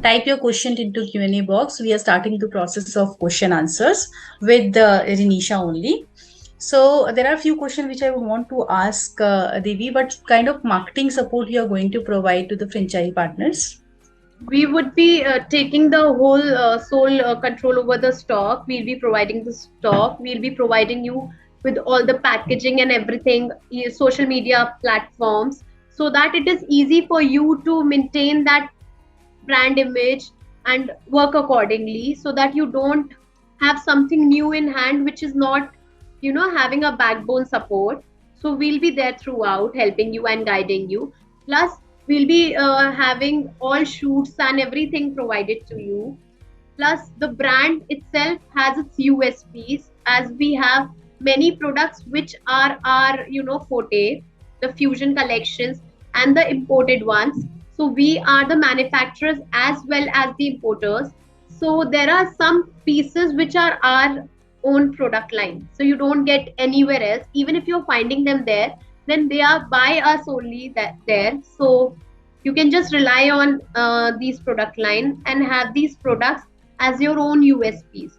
type your question into Q&A box. We are starting the process of question answers with Ranishaa only. So there are a few questions which I would want to ask Devi. What kind of marketing support you are going to provide to the franchise partners? We would be taking the whole sole control over the stock. We'll be providing the stock. We'll be providing you with all the packaging and everything, social media platforms, so that it is easy for you to maintain that brand image and work accordingly, so that you don't have something new in hand which is not, having a backbone support. So we'll be there throughout, helping you and guiding you. Plus, we'll be having all shoots and everything provided to you. Plus, the brand itself has its USPs, as we have many products which are our, forte, the fusion collections and the imported ones. So we are the manufacturers as well as the importers. So there are some pieces which are our own product line. So you don't get anywhere else. Even if you're finding them there, then they are by us only there. So you can just rely on these product line and have these products as your own USPs.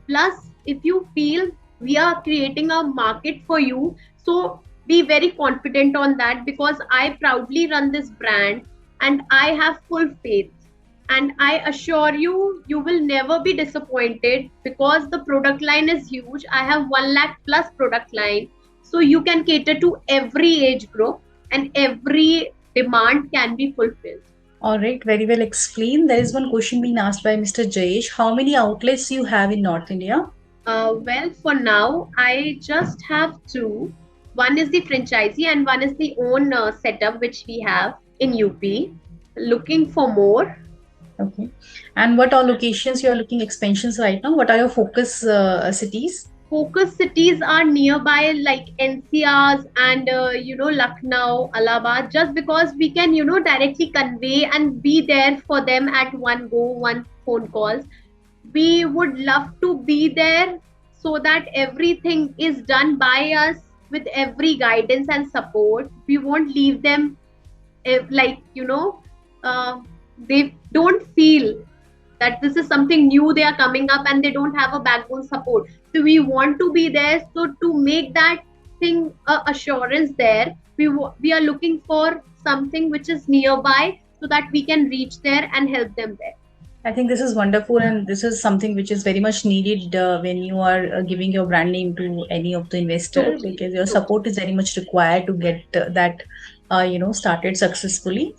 Plus, if you feel we are creating a market for you, so be very confident on that, because I proudly run this brand and I have full faith. And I assure you, you will never be disappointed, because the product line is huge. I have 1 lakh plus product line. So you can cater to every age group and every demand can be fulfilled. All right, very well explained. There is one question being asked by Mr. Jayesh. How many outlets you have in North India? Well, for now, I just have two. One is the franchisee and one is the own setup which we have in UP. Looking for more. Okay. And what all locations you are looking expansions right now? What are your focus cities? Focus cities are nearby, like NCRs and Lucknow, Allahabad, just because we can directly convey and be there for them at one go, one phone calls. We would love to be there, so that everything is done by us with every guidance and support. We won't leave them if, they don't feel that this is something new they are coming up and they don't have a backbone support. So we want to be there. So to make that thing assurance there, we are looking for something which is nearby, so that we can reach there and help them there. I think this is wonderful, and this is something which is very much needed when you are giving your brand name to any of the investors, Totally. because your support is very much required to get that started successfully.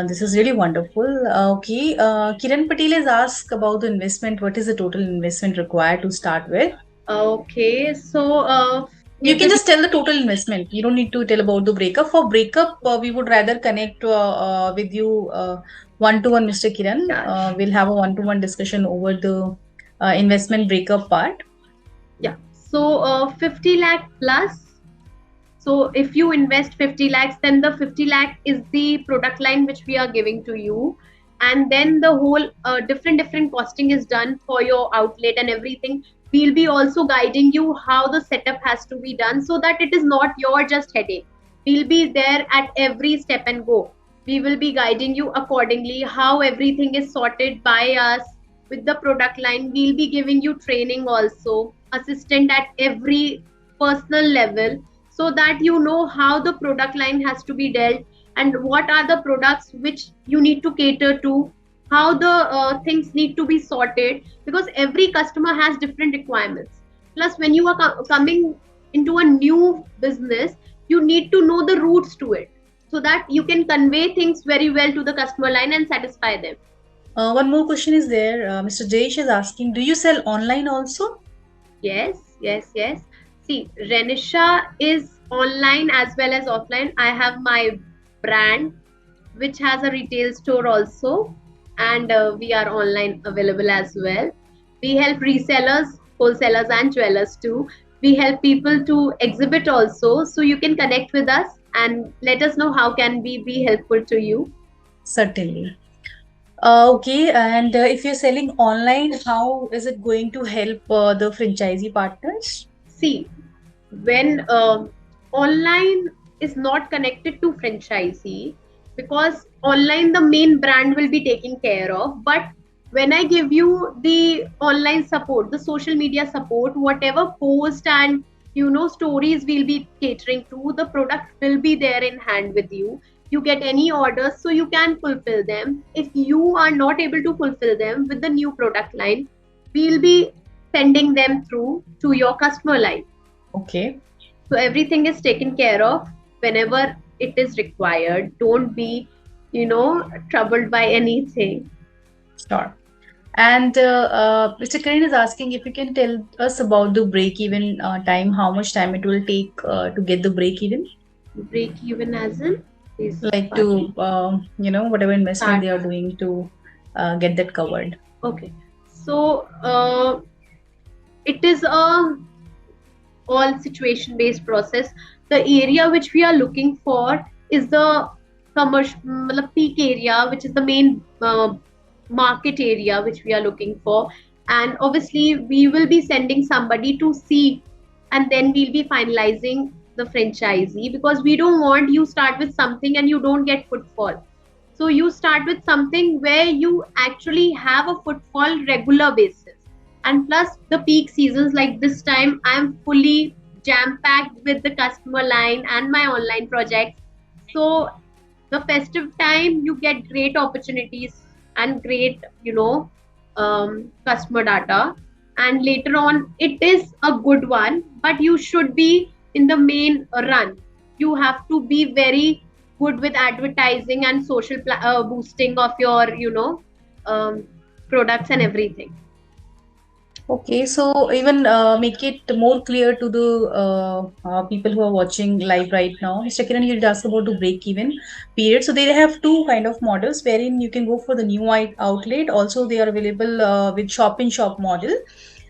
This is really wonderful. Okay, Kiran Patel has asked about the investment. What is the total investment required to start with? Okay, so you can just tell the total investment. You don't need to tell about the breakup. For breakup, we would rather connect with you one-to-one, Mr. Kiran. We'll have a one-to-one discussion over the investment breakup part. Yeah. So 50 lakh plus. So if you invest 50 lakhs, then the 50 lakh is the product line which we are giving to you. And then the whole different costing is done for your outlet and everything. We'll be also guiding you how the setup has to be done, so that it is not your just headache. We'll be there at every step and go. We will be guiding you accordingly, how everything is sorted by us with the product line. We'll be giving you training also, assistant at every personal level, so that you know how the product line has to be dealt and what are the products which you need to cater to, how the things need to be sorted, because every customer has different requirements. Plus, when you are coming into a new business, you need to know the roots to it, so that you can convey things very well to the customer line and satisfy them. One more question is there. Mr. Jayesh is asking, do you sell online also? Yes. See, Ranishaa is online as well as offline. I have my brand, which has a retail store also, and we are online available as well. We help resellers, wholesalers, and jewelers too. We help people to exhibit also, so you can connect with us and let us know how can we be helpful to you. Certainly. Okay, and if you're selling online, how is it going to help the franchisee partners? See, when online is not connected to franchisee, because online the main brand will be taken care of. But when I give you the online support, the social media support, whatever post and stories we'll be catering to, the product will be there in hand with you. You get any orders, so you can fulfill them. If you are not able to fulfill them with the new product line, we'll be sending them through to your customer line. Okay. So everything is taken care of whenever it is required. Don't be, troubled by anything. Sure. And Mr. Karan is asking if you can tell us about the break-even time, how much time it will take to get the break-even, Break even as in is like pardon. to, whatever investment Start. they are doing to get that covered. Okay. So it is a all situation based process. The area which we are looking for is the commercial peak area, which is the main market area which we are looking for. And obviously we will be sending somebody to see, and then we'll be finalizing the franchisee, because we don't want you start with something and you don't get footfall. So you start with something where you actually have a footfall regular basis. And plus the peak seasons like this time, I'm fully jam packed with the customer line and my online projects. So the festive time, you get great opportunities and great, customer data. And later on, it is a good one, but you should be in the main run. You have to be very good with advertising and social boosting of your, um, products and everything. Okay, so even make it more clear to the people who are watching live right now. Mr. Kiran, you did ask about the break-even period. So they have two kind of models wherein you can go for the new outlet. Also, they are available with shop-in-shop model.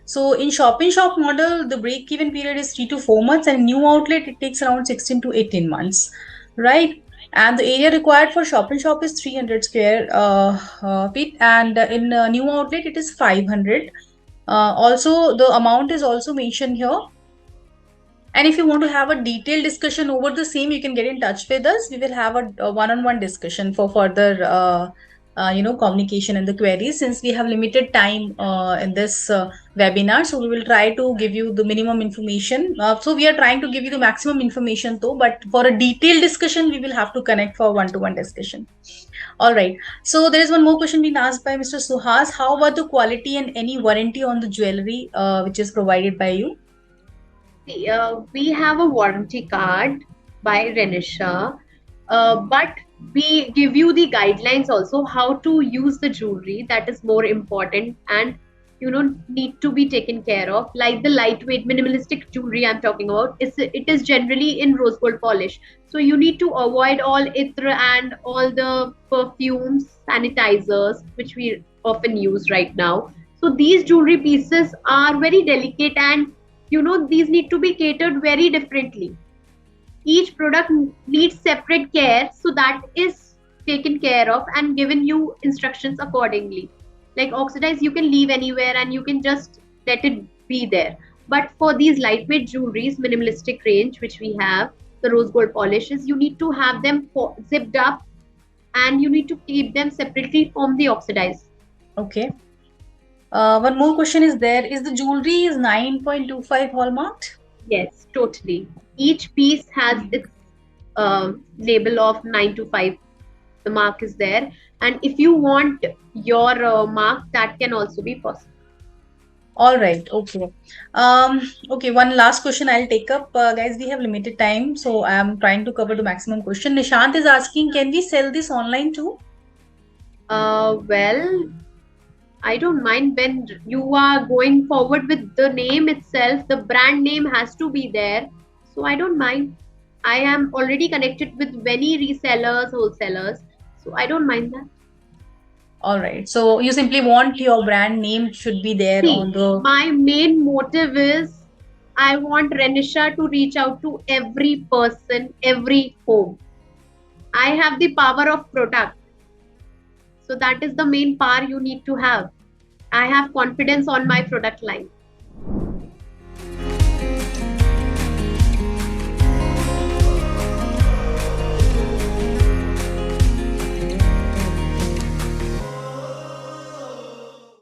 So in shop-in-shop model, the break-even period is 3 to 4 months, and new outlet it takes around 16 to 18 months, right? And the area required for shop-in-shop is 300 square feet, and in new outlet it is 500. Also, the amount is also mentioned here. And if you want to have a detailed discussion over the same, you can get in touch with us. We will have a one-on-one discussion for further, communication and the queries. Since we have limited time in this webinar, so we will try to give you the minimum information. So we are trying to give you the maximum information, though. But for a detailed discussion, we will have to connect for one-to-one discussion. All right. So there is one more question being asked by Mr. Suhas. How about the quality and any warranty on the jewelry which is provided by you? See, we have a warranty card by Ranishaa, but we give you the guidelines also how to use the jewelry. That is more important, and need to be taken care of. Like the lightweight minimalistic jewelry I'm talking about, it is generally in rose gold polish. So you need to avoid all itra and all the perfumes, sanitizers, which we often use right now. So these jewelry pieces are very delicate, and these need to be catered very differently. Each product needs separate care, so that is taken care of and given you instructions accordingly. Like oxidize, you can leave anywhere and you can just let it be there. But for these lightweight jewelries, minimalistic range which we have, the rose gold polishes, you need to have them zipped up, and you need to keep them separately from the oxidize. Okay. One more question is there. Is the jewelry is 9.25 hallmarked? Yes, totally. Each piece has its label of 9 to 5. The mark is there, and if you want your mark, that can also be possible. All right. Okay. Okay. One last question I'll take up, guys. We have limited time, so I'm trying to cover the maximum question. Nishant is asking, can we sell this online too? Well, I don't mind. When you are going forward with the name itself, the brand name has to be there. So I don't mind. I am already connected with many resellers, wholesalers. So I don't mind that. All right. So you simply want your brand name should be there See, on the. my main motive is I want Ranishaa to reach out to every person, every home. I have the power of product. So that is the main power you need to have. I have confidence on my product line.